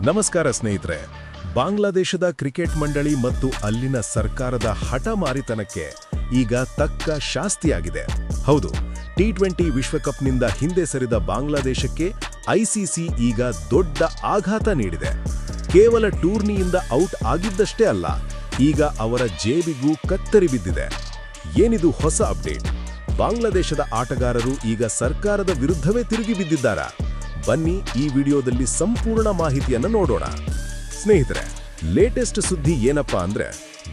ನಮಸ್ಕಾರ ಸ್ನೇಹಿತರೆ. ಬಾಂಗ್ಲಾದೇಶದ ಕ್ರಿಕೆಟ್ ಮಂಡಳಿ ಮತ್ತು ಅಲ್ಲಿನ ಸರ್ಕಾರದ ಹಠಮಾರಿತನಕ್ಕೆ ಈಗ ತಕ್ಕ ಶಾಸ್ತಿಯಾಗಿದೆ. ಹೌದು, ಟಿ20 ವಿಶ್ವಕಪ್ನಿಂದ ಹಿಂದೆ ಸರಿದ ಬಾಂಗ್ಲಾದೇಶಕ್ಕೆ ಐಸಿಸಿ ಈಗ ದೊಡ್ಡ ಆಘಾತ ನೀಡಿದೆ. ಕೇವಲ ಟೂರ್ನಿಯಿಂದ ಔಟ್ ಆಗಿದ್ದಷ್ಟೇ ಅಲ್ಲ, ಈಗ ಅವರ ಜೇಬಿಗೂ ಕತ್ತರಿ ಬಿದ್ದಿದೆ. ಏನಿದು ಹೊಸ ಅಪ್ಡೇಟ್? ಬಾಂಗ್ಲಾದೇಶದ ಆಟಗಾರರು ಈಗ ಸರ್ಕಾರದ ವಿರುದ್ಧವೇ ತಿರುಗಿ ಬಿದ್ದಿದ್ದಾರಾ? ಬನ್ನಿ ಈ ವಿಡಿಯೋದಲ್ಲಿ ಸಂಪೂರ್ಣ ಮಾಹಿತಿಯನ್ನು ನೋಡೋಣ. ಸ್ನೇಹಿತರೆ, ಲೇಟೆಸ್ಟ್ ಸುದ್ದಿ ಏನಪ್ಪಾ ಅಂದ್ರೆ,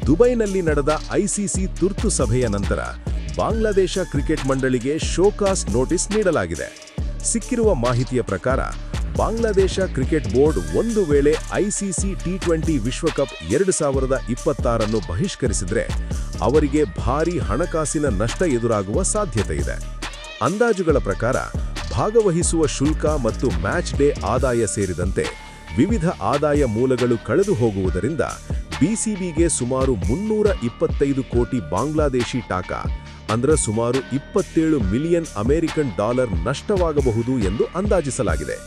ದುಬೈನಲ್ಲಿ ನಡೆದ ಐಸಿಸಿ ತುರ್ತು ಸಭೆಯ ನಂತರ ಬಾಂಗ್ಲಾದೇಶ ಕ್ರಿಕೆಟ್ ಮಂಡಳಿಗೆ ಶೋಕಾಸ್ ನೋಟಿಸ್ ನೀಡಲಾಗಿದೆ. ಸಿಕ್ಕಿರುವ ಮಾಹಿತಿಯ ಪ್ರಕಾರ ಬಾಂಗ್ಲಾದೇಶ ಕ್ರಿಕೆಟ್ ಬೋರ್ಡ್ ಒಂದು ವೇಳೆ ಐಸಿಸಿ ಟಿ20 ವಿಶ್ವಕಪ್ 2026 ಬಹಿಷ್ಕರಿಸಿದ್ರೆ ಅವರಿಗೆ ಭಾರೀ ಹಣಕಾಸಿನ ನಷ್ಟ ಎದುರಾಗುವ ಸಾಧ್ಯತೆ ಇದೆ. ಅಂದಾಜುಗಳ ಪ್ರಕಾರ ಭಾಗವಹಿಸುವ ಶುಲ್ಕ ಮತ್ತು ಮ್ಯಾಚ್ ಡೇ ಆದಾಯ ಸೇರಿದಂತೆ ವಿವಿಧ ಆದಾಯ ಮೂಲಗಳು ಕಳೆದು ಹೋಗುವುದರಿಂದ ಬಿಸಿಬಿಗೆ ಸುಮಾರು 325 ಕೋಟಿ ಬಾಂಗ್ಲಾದೇಶಿ ಟಾಕಾ ಅಂದ್ರೆ ಸುಮಾರು $27 ಮಿಲಿಯನ್ ಅಮೆರಿಕನ್ ಡಾಲರ್ ನಷ್ಟವಾಗಬಹುದು ಎಂದು ಅಂದಾಜಿಸಲಾಗಿದೆ.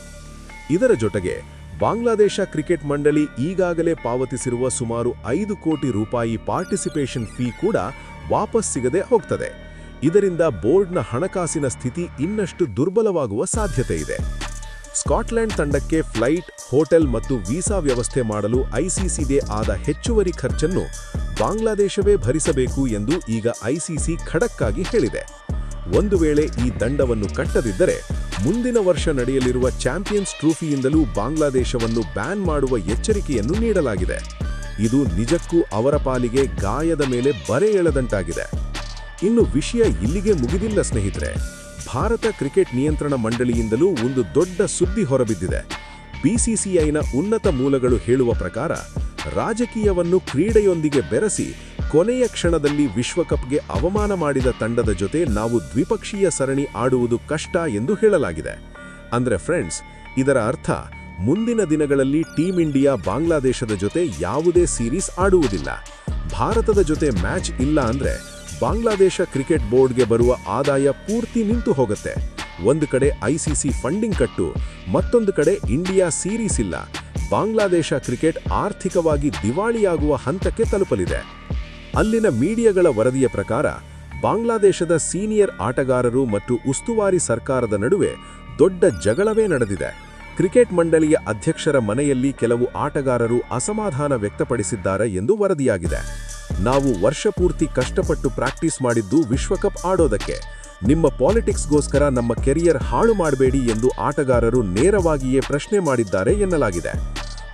ಇದರ ಜೊತೆಗೆ ಬಾಂಗ್ಲಾದೇಶ ಕ್ರಿಕೆಟ್ ಮಂಡಳಿ ಈಗಾಗಲೇ ಪಾವತಿಸಿರುವ ಸುಮಾರು 5 ಕೋಟಿ ರೂಪಾಯಿ ಪಾರ್ಟಿಸಿಪೇಷನ್ ಫೀ ಕೂಡ ವಾಪಸ್ ಸಿಗದೆ ಹೋಗ್ತದೆ. ಇದರಿಂದ ಬೋರ್ಡ್ನ ಹಣಕಾಸಿನ ಸ್ಥಿತಿ ಇನ್ನಷ್ಟು ದುರ್ಬಲವಾಗುವ ಸಾಧ್ಯತೆ ಇದೆ. ಸ್ಕಾಟ್ಲೆಂಡ್ ತಂಡಕ್ಕೆ ಫ್ಲೈಟ್, ಹೋಟೆಲ್ ಮತ್ತು ವೀಸಾ ವ್ಯವಸ್ಥೆ ಮಾಡಲು ಐಸಿಸಿಗೆ ಆದ ಹೆಚ್ಚುವರಿ ಖರ್ಚನ್ನು ಬಾಂಗ್ಲಾದೇಶವೇ ಭರಿಸಬೇಕು ಎಂದು ಈಗ ಐಸಿಸಿ ಖಡಕ್ ಆಗಿ ಹೇಳಿದೆ. ಒಂದು ವೇಳೆ ಈ ದಂಡವನ್ನು ಕಟ್ಟದಿದ್ದರೆ ಮುಂದಿನ ವರ್ಷ ನಡೆಯಲಿರುವ ಚಾಂಪಿಯನ್ಸ್ ಟ್ರೋಫಿಯಿಂದಲೂ ಬಾಂಗ್ಲಾದೇಶವನ್ನು ಬ್ಯಾನ್ ಮಾಡುವ ಎಚ್ಚರಿಕೆಯನ್ನು ನೀಡಲಾಗಿದೆ. ಇದು ನಿಜಕ್ಕೂ ಅವರ ಪಾಲಿಗೆ ಗಾಯದ ಮೇಲೆ ಬರೆ ಎಳೆದಂತಾಗಿದೆ. ಇನ್ನು ವಿಷಯ ಇಲ್ಲಿಗೆ ಮುಗಿದಿಲ್ಲ ಸ್ನೇಹಿತರೆ. ಭಾರತ ಕ್ರಿಕೆಟ್ ನಿಯಂತ್ರಣ ಮಂಡಳಿಯಿಂದಲೂ ಒಂದು ದೊಡ್ಡ ಸುದ್ದಿ ಹೊರಬಿದ್ದಿದೆ. ಬಿಸಿಸಿಐನ ಉನ್ನತ ಮೂಲಗಳು ಹೇಳುವ ಪ್ರಕಾರ ರಾಜಕೀಯವನ್ನು ಕ್ರೀಡೆಯೊಂದಿಗೆ ಬೆರೆಸಿ ಕೊನೆಯ ಕ್ಷಣದಲ್ಲಿ ವಿಶ್ವಕಪ್ಗೆ ಅವಮಾನ ಮಾಡಿದ ತಂಡದ ಜೊತೆ ನಾವು ದ್ವಿಪಕ್ಷೀಯ ಸರಣಿ ಆಡುವುದು ಕಷ್ಟ ಎಂದು ಹೇಳಲಾಗಿದೆ. ಅಂದ್ರೆ ಫ್ರೆಂಡ್ಸ್, ಇದರ ಅರ್ಥ ಮುಂದಿನ ದಿನಗಳಲ್ಲಿ ಟೀಮ್ ಇಂಡಿಯಾ ಬಾಂಗ್ಲಾದೇಶದ ಜೊತೆ ಯಾವುದೇ ಸೀರೀಸ್ ಆಡುವುದಿಲ್ಲ. ಭಾರತದ ಜೊತೆ ಮ್ಯಾಚ್ ಇಲ್ಲ ಅಂದ್ರೆ ಬಾಂಗ್ಲಾದೇಶ ಕ್ರಿಕೆಟ್ ಬೋರ್ಡ್ಗೆ ಬರುವ ಆದಾಯ ಪೂರ್ತಿ ನಿಂತು ಹೋಗುತ್ತೆ. ಒಂದು ಕಡೆ ಐಸಿಸಿ ಫಂಡಿಂಗ್ ಕಟ್ಟು, ಮತ್ತೊಂದು ಕಡೆ ಇಂಡಿಯಾ ಸೀರೀಸ್ ಇಲ್ಲ. ಬಾಂಗ್ಲಾದೇಶ ಕ್ರಿಕೆಟ್ ಆರ್ಥಿಕವಾಗಿ ದಿವಾಳಿಯಾಗುವ ಹಂತಕ್ಕೆ ತಲುಪಲಿದೆ. ಅಲ್ಲಿನ ಮೀಡಿಯಾಗಳ ವರದಿಯ ಪ್ರಕಾರ ಬಾಂಗ್ಲಾದೇಶದ ಸೀನಿಯರ್ ಆಟಗಾರರು ಮತ್ತು ಉಸ್ತುವಾರಿ ಸರ್ಕಾರದ ನಡುವೆ ದೊಡ್ಡ ಜಗಳವೇ ನಡೆದಿದೆ. ಕ್ರಿಕೆಟ್ ಮಂಡಳಿಯ ಅಧ್ಯಕ್ಷರ ಮನೆಯಲ್ಲಿ ಕೆಲವು ಆಟಗಾರರು ಅಸಮಾಧಾನ ವ್ಯಕ್ತಪಡಿಸಿದ್ದಾರೆ ಎಂದು ವರದಿಯಾಗಿದೆ. ನಾವು ವರ್ಷಪೂರ್ತಿ ಕಷ್ಟಪಟ್ಟು ಪ್ರಾಕ್ಟೀಸ್ ಮಾಡಿದ್ದು ವಿಶ್ವಕಪ್ ಆಡೋದಕ್ಕೆ, ನಿಮ್ಮ ಪಾಲಿಟಿಕ್ಸ್ಗೋಸ್ಕರ ನಮ್ಮ ಕೆರಿಯರ್ ಹಾಳು ಮಾಡಬೇಡಿ ಎಂದು ಆಟಗಾರರು ನೇರವಾಗಿಯೇ ಪ್ರಶ್ನೆ ಮಾಡಿದ್ದಾರೆ ಎನ್ನಲಾಗಿದೆ.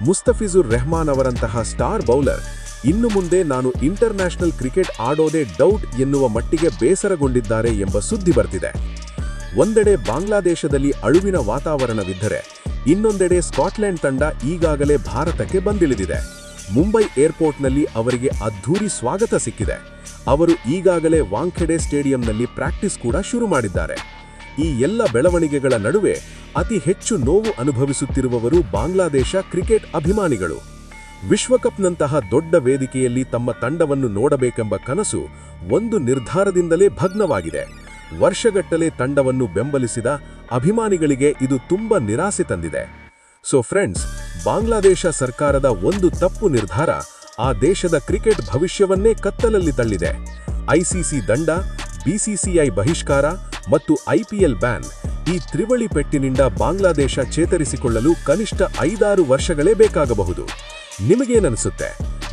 ಮುಸ್ತಫಿಜುರ್ ರೆಹಮಾನ್ ಅವರಂತಹ ಸ್ಟಾರ್ ಬೌಲರ್ ಇನ್ನು ಮುಂದೆ ನಾನು ಇಂಟರ್ನ್ಯಾಷನಲ್ ಕ್ರಿಕೆಟ್ ಆಡೋದೇ ಡೌಟ್ ಎನ್ನುವ ಮಟ್ಟಿಗೆ ಬೇಸರಗೊಂಡಿದ್ದಾರೆ ಎಂಬ ಸುದ್ದಿ ಬರ್ತಿದೆ. ಒಂದೆಡೆ ಬಾಂಗ್ಲಾದೇಶದಲ್ಲಿ ಅಳುವಿನ ವಾತಾವರಣವಿದ್ದರೆ ಇನ್ನೊಂದೆಡೆ ಸ್ಕಾಟ್ಲೆಂಡ್ ತಂಡ ಈಗಾಗಲೇ ಭಾರತಕ್ಕೆ ಬಂದಿಳಿದಿದೆ. ಮುಂಬೈ ಏರ್ಪೋರ್ಟ್ನಲ್ಲಿ ಅವರಿಗೆ ಅದ್ಧೂರಿ ಸ್ವಾಗತ ಸಿಕ್ಕಿದೆ. ಅವರು ಈಗಾಗಲೇ ವಾಂಖೆಡೆ ಸ್ಟೇಡಿಯಂನಲ್ಲಿ ಪ್ರಾಕ್ಟೀಸ್ ಕೂಡ ಶುರು ಮಾಡಿದ್ದಾರೆ. ಈ ಎಲ್ಲ ಬೆಳವಣಿಗೆಗಳ ನಡುವೆ ಅತಿ ಹೆಚ್ಚು ನೋವು ಅನುಭವಿಸುತ್ತಿರುವವರು ಬಾಂಗ್ಲಾದೇಶ ಕ್ರಿಕೆಟ್ ಅಭಿಮಾನಿಗಳು. ವಿಶ್ವಕಪ್ನಂತಹ ದೊಡ್ಡ ವೇದಿಕೆಯಲ್ಲಿ ತಮ್ಮ ತಂಡವನ್ನು ನೋಡಬೇಕೆಂಬ ಕನಸು ಒಂದು ನಿರ್ಧಾರದಿಂದಲೇ ಭಗ್ನವಾಗಿದೆ. ವರ್ಷಗಟ್ಟಲೆ ತಂಡವನ್ನು ಬೆಂಬಲಿಸಿದ ಅಭಿಮಾನಿಗಳಿಗೆ ಇದು ತುಂಬಾ ನಿರಾಸೆ ತಂದಿದೆ. ಸೊ ಫ್ರೆಂಡ್ಸ್, ಬಾಂಗ್ಲಾದೇಶ ಸರ್ಕಾರದ ಒಂದು ತಪ್ಪು ನಿರ್ಧಾರ ಆ ದೇಶದ ಕ್ರಿಕೆಟ್ ಭವಿಷ್ಯವನ್ನೇ ಕತ್ತಲಲ್ಲಿ ತಳ್ಳಿದೆ. ಐಸಿಸಿ ದಂಡ, ಬಿಸಿಸಿಐ ಬಹಿಷ್ಕಾರ ಮತ್ತು ಐಪಿಎಲ್ ಬ್ಯಾನ್, ಈ ತ್ರಿವಳಿ ಪೆಟ್ಟಿನಿಂದ ಬಾಂಗ್ಲಾದೇಶ ಚೇತರಿಸಿಕೊಳ್ಳಲು ಕನಿಷ್ಠ 5-6 ವರ್ಷಗಳೇ ಬೇಕಾಗಬಹುದು. ನಿಮಗೇನನ್ಸುತ್ತೆ?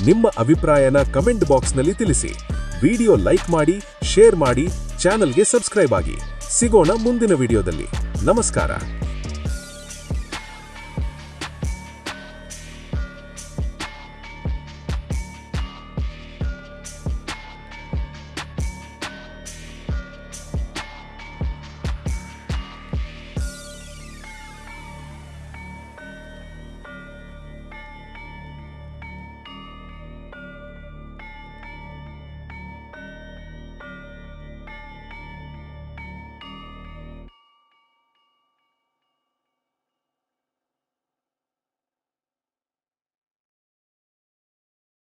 ನಿಮ್ಮ ಅಭಿಪ್ರಾಯನ ಕಮೆಂಟ್ ಬಾಕ್ಸ್ನಲ್ಲಿ ತಿಳಿಸಿ. ವಿಡಿಯೋ ಲೈಕ್ ಮಾಡಿ, ಶೇರ್ ಮಾಡಿ, ಚಾನಲ್ಗೆ ಸಬ್ಸ್ಕ್ರೈಬ್ ಆಗಿ. ಸಿಗೋಣ ಮುಂದಿನ ವಿಡಿಯೋದಲ್ಲಿ. ನಮಸ್ಕಾರ.